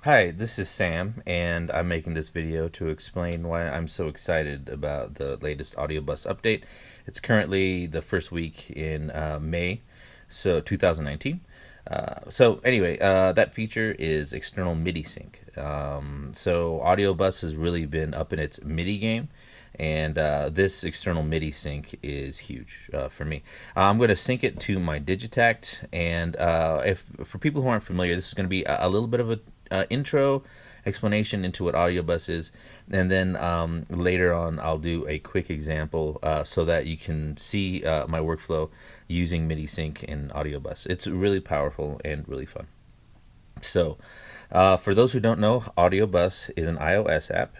Hi, this is Sam, and I'm making this video to explain why I'm so excited about the latest Audiobus update. It's currently the first week in May, so 2019. That feature is external MIDI sync. So Audiobus has really been up in its MIDI game, and this external MIDI sync is huge for me. I'm going to sync it to my Digitakt, and if for people who aren't familiar, this is going to be a little bit of a intro explanation into what Audiobus is, and then later on I'll do a quick example so that you can see my workflow using MIDI sync in Audiobus. It's really powerful and really fun. So, for those who don't know, Audiobus is an iOS app,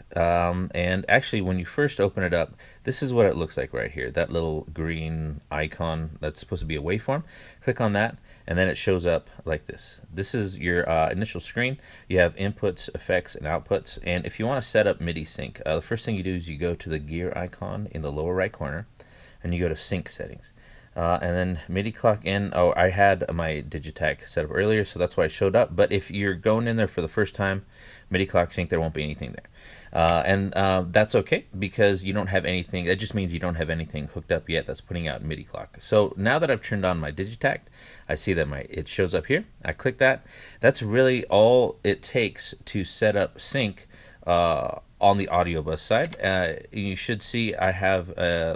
and actually, when you first open it up, this is what it looks like right here. That little green icon that's supposed to be a waveform. Click on that, and then it shows up like this. This is your initial screen. You have inputs, effects, and outputs. And if you want to set up MIDI sync, the first thing you do is you go to the gear icon in the lower right corner, and you go to sync settings. And then MIDI clock in. Oh, I had my Digitakt set up earlier, so that's why it showed up. But if you're going in there for the first time, MIDI clock sync, there won't be anything there. That's okay because you don't have anything. That just means you don't have anything hooked up yet that's putting out MIDI clock. So now that I've turned on my Digitakt, I see that it shows up here. I click that. That's really all it takes to set up sync on the Audiobus side. You should see I have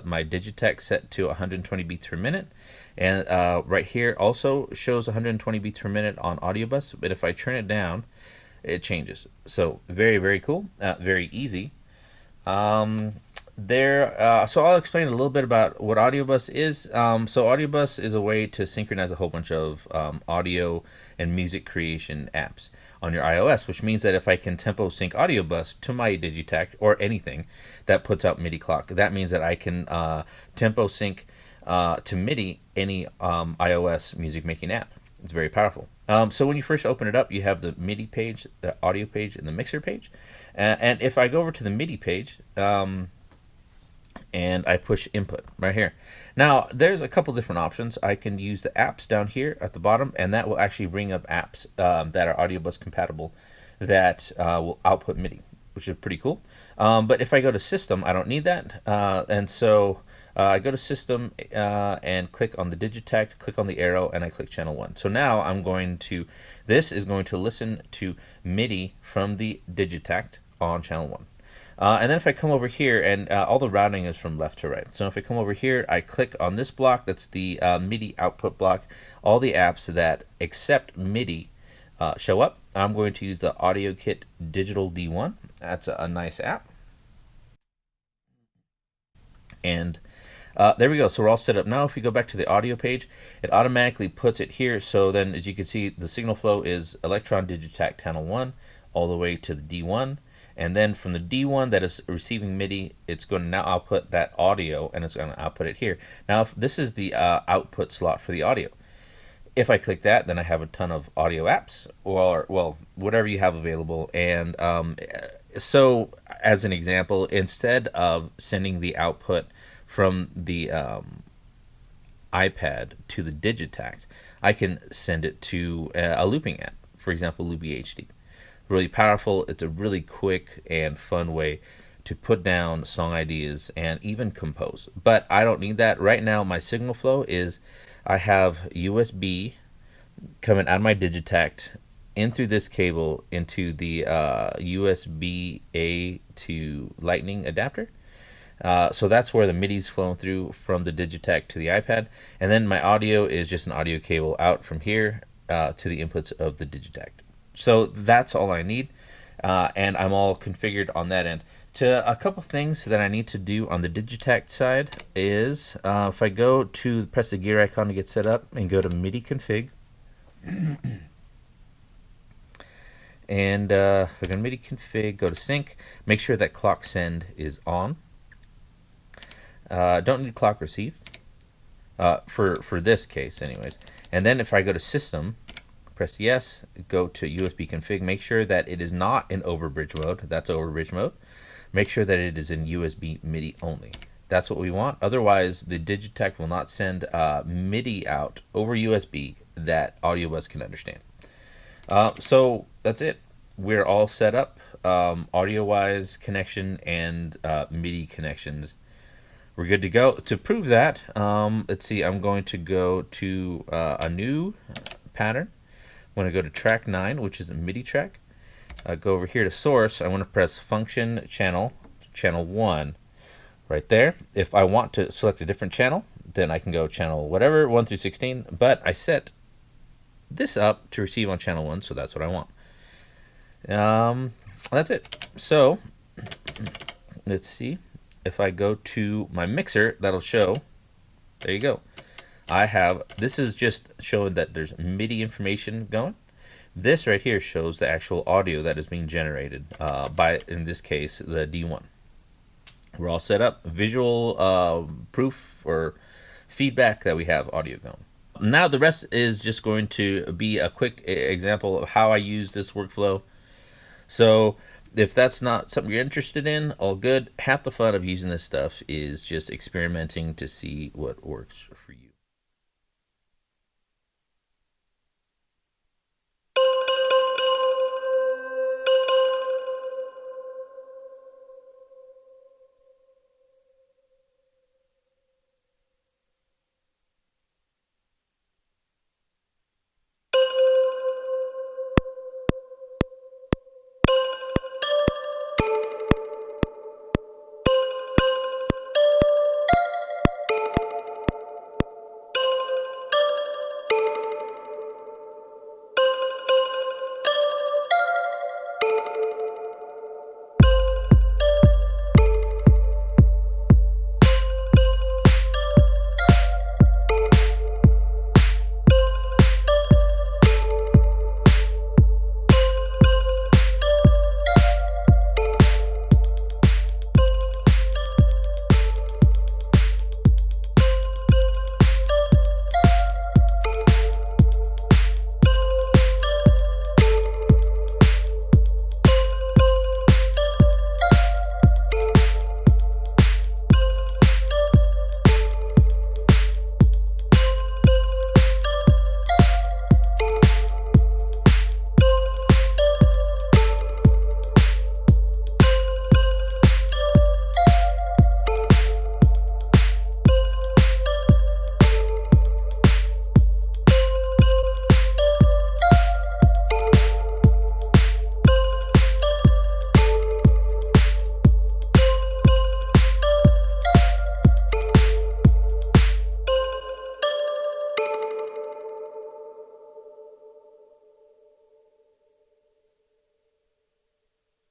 my Digitakt set to 120 beats per minute, and right here also shows 120 beats per minute on Audiobus, but if I turn it down, it changes. So very cool, very easy. So I'll explain a little bit about what Audiobus is. So Audiobus is a way to synchronize a whole bunch of audio and music creation apps on your iOS, which means that if I can tempo sync Audiobus to my Digitakt or anything that puts out MIDI clock, that means that I can tempo sync to MIDI any iOS music making app. It's very powerful. So when you first open it up, you have the MIDI page, the audio page, and the mixer page. And if I go over to the MIDI page, and I push input right here. Now, there's a couple different options. I can use the apps down here at the bottom, and that will actually bring up apps that are Audiobus compatible that will output MIDI, which is pretty cool. But if I go to System, I don't need that. I go to System and click on the Digitakt, click on the arrow, and I click Channel 1. So now this is going to listen to MIDI from the Digitakt on Channel 1. And then if I come over here, and all the routing is from left to right. So if I come over here, I click on this block, that's the MIDI output block. All the apps that accept MIDI show up. I'm going to use the AudioKit Digital D1. That's a nice app. And there we go. So we're all set up. Now if we go back to the audio page, it automatically puts it here. So then as you can see, the signal flow is Elektron Digitakt channel 1 all the way to the D1. And then from the D1 that is receiving MIDI, it's going to now output that audio, and it's going to output it here. Now, if this is the output slot for the audio. If I click that, then I have a ton of audio apps, or, well, whatever you have available. And so, as an example, instead of sending the output from the iPad to the Digitakt, I can send it to a looping app, for example, Loopy HD. Really powerful. It's a really quick and fun way to put down song ideas and even compose. But I don't need that. Right now, my signal flow is I have USB coming out of my Digitakt in through this cable into the USB-A to Lightning adapter. So that's where the MIDI's flowing through from the Digitakt to the iPad. And then my audio is just an audio cable out from here to the inputs of the Digitakt. So that's all I need, and I'm all configured on that end. To a couple things that I need to do on the Digitakt side is if I go to press the gear icon to get set up and go to MIDI config, and if I go to MIDI config, go to sync, make sure that clock send is on. Don't need clock receive for this case, anyways. And then if I go to system, press yes, go to USB config, make sure that it is not in overbridge mode. That's overbridge mode. Make sure that it is in USB MIDI only. That's what we want. Otherwise, the Digitakt will not send MIDI out over USB that Audiobus can understand. So that's it. we're all set up, audio-wise connection and MIDI connections. We're good to go. To prove that, let's see, I'm going to go to a new pattern. I'm going to go to track 9, which is a MIDI track. Go over here to source. I want to press function channel 1 right there. If I want to select a different channel, then I can go channel whatever, 1 through 16, but I set this up to receive on channel 1, so that's what I want. That's it. So let's see. If I go to my mixer, that'll show. There you go. This is just showing that there's MIDI information going. This right here shows the actual audio that is being generated by, in this case, the D1. We're all set up. Visual proof or feedback that we have audio going. Now the rest is just going to be a quick example of how I use this workflow. So if that's not something you're interested in, all good. Half the fun of using this stuff is just experimenting to see what works for you.